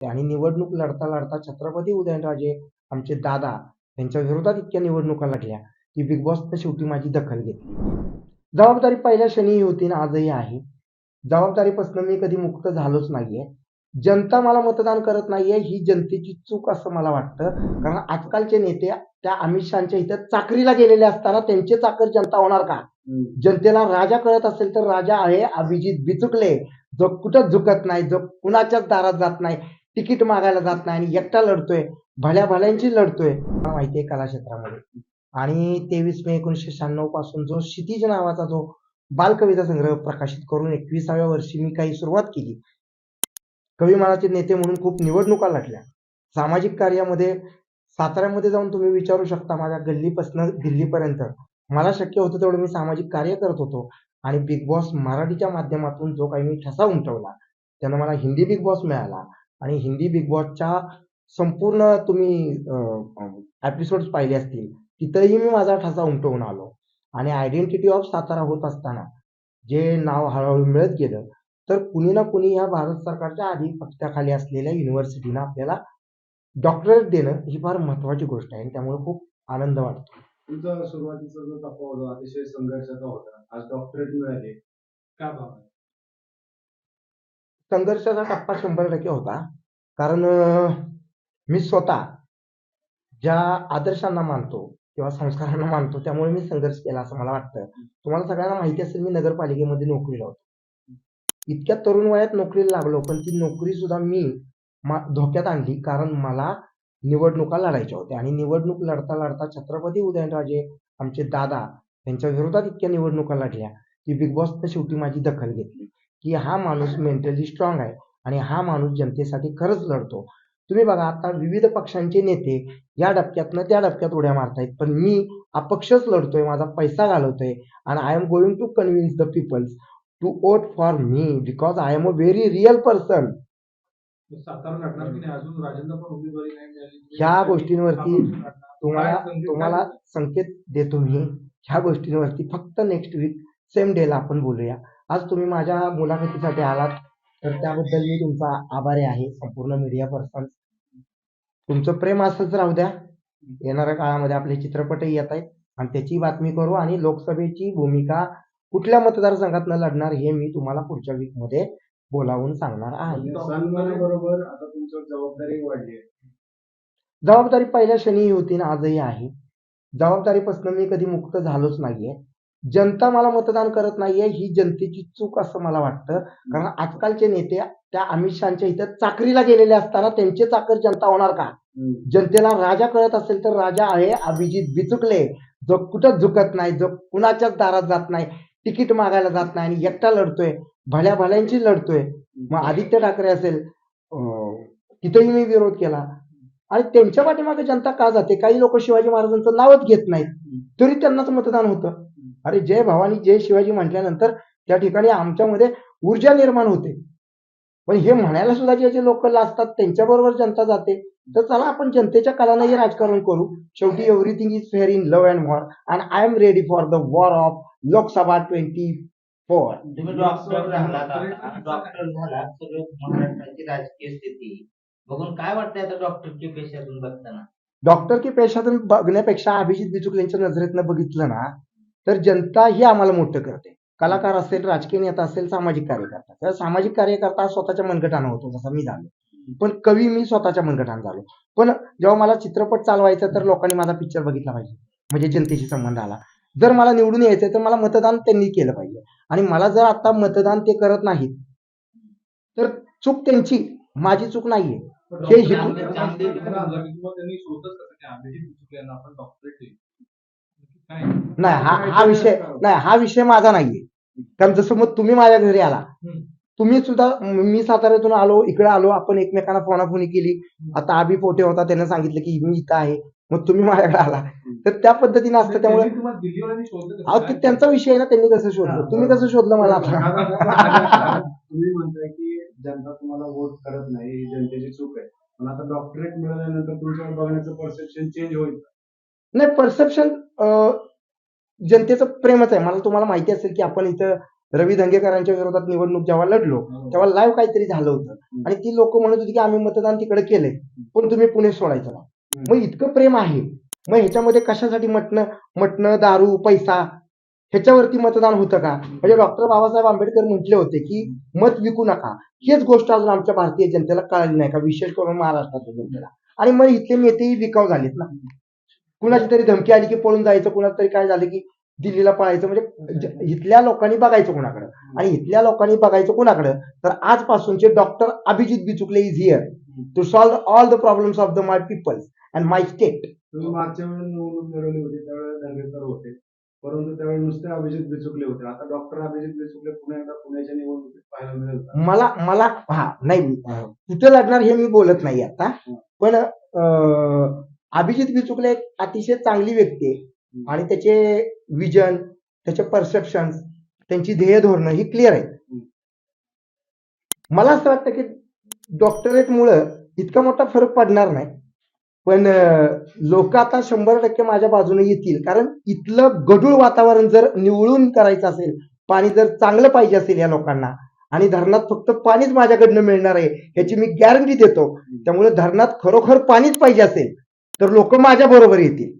आणि निवडणूक लढता लढता छत्रपती उदयनराजे आमचे दादा यांच्या विरोधात इतक्या निवडणुका लढल्या की बिग बॉसनं शेवटी माझी दखल घेतली. जबाबदारी पहिल्या क्षणी होती आणि आजही आहे. जबाबदारीपासून मी कधी मुक्त झालोच नाहीये. जनता मला मतदान करत नाहीये ही जनतेची चूक असं मला वाटतं. कारण आजकालचे नेते त्या अमित शहाच्या इथं चाकरीला गेलेले असताना त्यांचे चाकर जनता होणार का? जनतेला राजा कळत असेल तर राजा आहे अभिजित बिचुकले, जो कुठंच झुकत नाही, जो कुणाच्याच दारात जात नाही, तिकीट मागायला जात नाही आणि एकटा लढतोय, भल्या भल्यांची लढतोय. मला माहिती आहे कला क्षेत्रामध्ये. आणि 23 मे 1996 पासून जो क्षितिज नावाचा जो बालकविता संग्रह प्रकाशित करून 21व्या वर्षी मी काही सुरुवात केली. कविमनाचे नेते म्हणून खूप निवडणुका लढल्या. सामाजिक कार्यामध्ये साताऱ्यामध्ये जाऊन तुम्ही विचारू शकता माझ्या गल्लीपासून दिल्लीपर्यंत मला शक्य होतं तेवढं मी सामाजिक कार्य करत होतो. आणि बिग बॉस मराठीच्या माध्यमातून जो काही मी ठसा उमटवला त्यानं मला हिंदी बिग बॉस मिळाला. आणि हिंदी बिग बॉसच्या संपूर्ण तुम्ही एपिसोड्स पाहिले असतील तिथंही मी माझा ठसा उमटवून आलो. आणि आयडेंटिटी ऑफ सातारा होत असताना जे नाव हळूहळू मिळत गेलं तर कुणी ना कुणी या भारत सरकारच्या आधिपत्याखाली असलेल्या युनिव्हर्सिटीनं आपल्याला डॉक्टरेट देणं ही फार महत्वाची गोष्ट आहे आणि त्यामुळे खूप आनंद वाटतो. तुमचा सुरुवातीचा जो टप्पा होता अतिशय संघर्षाचा होता. आज डॉक्टरेट मिळाले. काय भावना? संघर्षाचा टप्पा 100% होता. कारण मी स्वतः ज्या आदर्शांना मानतो किंवा संस्कारांना मानतो त्यामुळे मी संघर्ष केला असं मला वाटतं. तुम्हाला सगळ्यांना माहिती असेल मी नगरपालिकेमध्ये नोकरीला होतो. इतक्या तरुण वयात नोकरीला लागलो पण ती नोकरी सुद्धा मी धोक्यात आणली कारण मला निवडणुका लढायच्या होत्या. आणि निवडणूक लढता लढता छत्रपती उदयनराजे आमचे दादा यांच्या विरोधात इतक्या निवडणुका लढल्या की बिग बॉसनं शेवटी माझी दखल घेतली की हा माणूस मेंटली स्ट्रॉंग आहे आणि हा माणूस जनतेसाठी खरंच लढतो. तुम्ही बघा आता विविध पक्षांचे नेते या डबक्यातनं त्या डबक्यात उड्या मारतायत पण मी अपक्षच लढतोय, माझा पैसा घालवतोय आणि I am going to convince the peoples to vote for me because I am a very real person. Satara लढणार की नाही? अजून राजेंद्र पण उमेदवारी नाही मिळाली. ह्या गोष्टींवरती तुम्हाला काय संकेत तुम्हाला काय? संकेत देतो मी. ह्या गोष्टींवरती फक्त नेक्स्ट वीक सेम डेला आपण बोलूया. आज तुम्ही माझ्या मुलाखतीसाठी आलात तर त्याबद्दल मी तुमचा आभारी आहे. संपूर्ण मीडिया पर्सन तुमचं प्रेम असंच राहू द्या. येणाऱ्या काळामध्ये आपले चित्रपटही येत आहेत आणि त्याची बातमी करू. आणि लोकसभेची भूमिका कुठल्या मतदारसंघातनं लढणार हे मी तुम्हाला पुढच्या वीक मध्ये बोलावून सांगणार आहे. सन्मानाबरोबर आता तुमची जबाबदारी वाढली आहे. जबाबदारी पहिल्या क्षणी होती आणि आजही आहे. जबाबदारीपासून मी कधी मुक्त झालोच नाहीये. जनता मला मतदान करत नाहीये ही जनतेची चूक असं मला वाटतं. कारण आजकालचे नेते त्या अमित शहाच्या इथं चाकरीला गेलेले असताना त्यांचे चाकर जनता होणार का? जनतेला राजा कळत असेल तर राजा आहे अभिजित बिचुकले, जो कुठंच झुकत नाही, जो कुणाच्याच दारात जात नाही, तिकीट मागायला जात नाही आणि एकटा लढतोय, भल्या भल्यांची लढतोय. मग आदित्य ठाकरे असेल तिथेही मी विरोध केला. आणि त्यांच्या पाठीमागे जनता का जाते? काही लोक शिवाजी महाराजांचं नावच घेत नाहीत तरी त्यांनाच मतदान होतं. अरे जय भवानी जय शिवाजी म्हटल्यानंतर त्या ठिकाणी आमच्यामध्ये ऊर्जा निर्माण होते. पण हे म्हणायला सुद्धा जे लोक लाजतात त्यांच्याबरोबर जनता जाते. तर चला आपण जनतेच्या कलानेही राजकारण करू. शेवटी everything is fair in love and war and I am ready for the war of Lok Sabha 24. तुम्ही डॉक्टर झालात आता डॉक्टर झालात सगळं महाराष्ट्राची राजकीय स्थिती बघून काय वाटतंय आता डॉक्टरची पेशातून बघताना? डॉक्टर की पेशातून बघण्यापेक्षा अभिजित बिचुकलेंच्या नजरेतनं बघितलं ना तर जनता ही आम्हाला मोठं करते. कलाकार असेल, राजकीय नेता असेल, सामाजिक कार्यकर्ता. तर सामाजिक कार्यकर्ता स्वतःच्या मनगटानं होतो जसा मी झालो. पण कवी मी स्वतःच्या मनगटानं झालो. पण जेव्हा मला चित्रपट चालवायचा तर लोकांनी माझा पिक्चर बघितला पाहिजे म्हणजे जनतेशी संबंध आला. जर मला निवडून यायचंय तर मला मतदान त्यांनी केलं पाहिजे. आणि मला जर आता मतदान ते करत नाहीत तर चूक त्यांची, माझी चूक नाहीये. हे नाही हा विषय माझा नाहीये. कारण जसं मग तुम्ही माझ्या घरी आला, तुम्ही सुद्धा मी साताऱ्यातून आलो इकडे आलो आपण एकमेकांना फोनाफोनी केली. आता आबी पोटे होता त्याने सांगितलं की मी इथं आहे मग तुम्ही माझ्याकडे आला तर त्या पद्धतीने असतं. त्यामुळे अहो ते त्यांचा विषय आहे ना, त्यांनी कसं शोधलं तुम्ही कसं शोधलं मला आता. तुम्ही म्हणताय की जनता तुम्हाला वोट करत नाही ही जनतेची चूक आहे. पण आता डॉक्टरेट मिळाल्यानंतर तुमच्यावर बघण्याचं परसेप्शन चेंज होईल. नाही परसेप्शन जनतेचं प्रेमच आहे. मला तुम्हाला माहिती असेल की आपण इथं रवी धंगेकरांच्या विरोधात निवडणूक जेव्हा लढलो तेव्हा लाईव्ह काहीतरी झालं होतं आणि ती लोक म्हणत होती की आम्ही मतदान तिकडे केलंय पण तुम्ही पुणे सोडायचं नाही. मग इतकं प्रेम आहे, मग ह्याच्यामध्ये कशासाठी मटणं दारू पैसा ह्याच्यावरती मतदान होतं का? म्हणजे डॉक्टर बाबासाहेब आंबेडकर म्हटले होते की मत विकू नका. हेच गोष्ट अजून आमच्या भारतीय जनतेला कळाली नाही का, विशेष करून महाराष्ट्राच्या जनतेला. आणि मग इथले नेतेही विकाऊ झालेत ना. कुणाची तरी धमकी आली की पळून जायचं, कुणाला तरी काय झालं की दिल्लीला पळायचं. म्हणजे इथल्या लोकांनी बघायचं कोणाकडं, आणि इथल्या लोकांनी बघायचं कोणाकडं, तर आजपासूनचे doctor Abhijit Bichukale is here to solve all the problems of the my peoples and my state. तुम्ही मागच्या वेळेस निवडणूक लढवली होती त्यावेळेस धंगेकर होते, परंतु त्यावेळेस नुसते अभिजित बिचुकले होते. आता डॉक्टर अभिजित बिचुकले पुन्हा एकदा पुण्याच्या निवडणुकीत पाहायला मिळेल का? मला हा नाही, कुठे लढणार हे मी बोलत नाही आता, पण अभिजित बिचुकले एक अतिशय चांगली व्यक्ती आहे आणि त्याचे विजन, त्याचे परसेप्शन, त्यांची ध्येय धोरणं ही क्लिअर आहे. मला असं वाटतं की डॉक्टरेटमुळं इतका मोठा फरक पडणार नाही, पण लोक आता 100% माझ्या बाजूने येतील. कारण इथलं गढूळ वातावरण जर निवळून करायचं असेल, पाणी जर चांगलं पाहिजे असेल या लोकांना, आणि धरणात फक्त पाणीच माझ्याकडनं मिळणार आहे ह्याची मी गॅरंटी देतो. त्यामुळे धरणात खरोखर पाणीच पाहिजे असेल तर लोक माझ्या बरोबर येतील.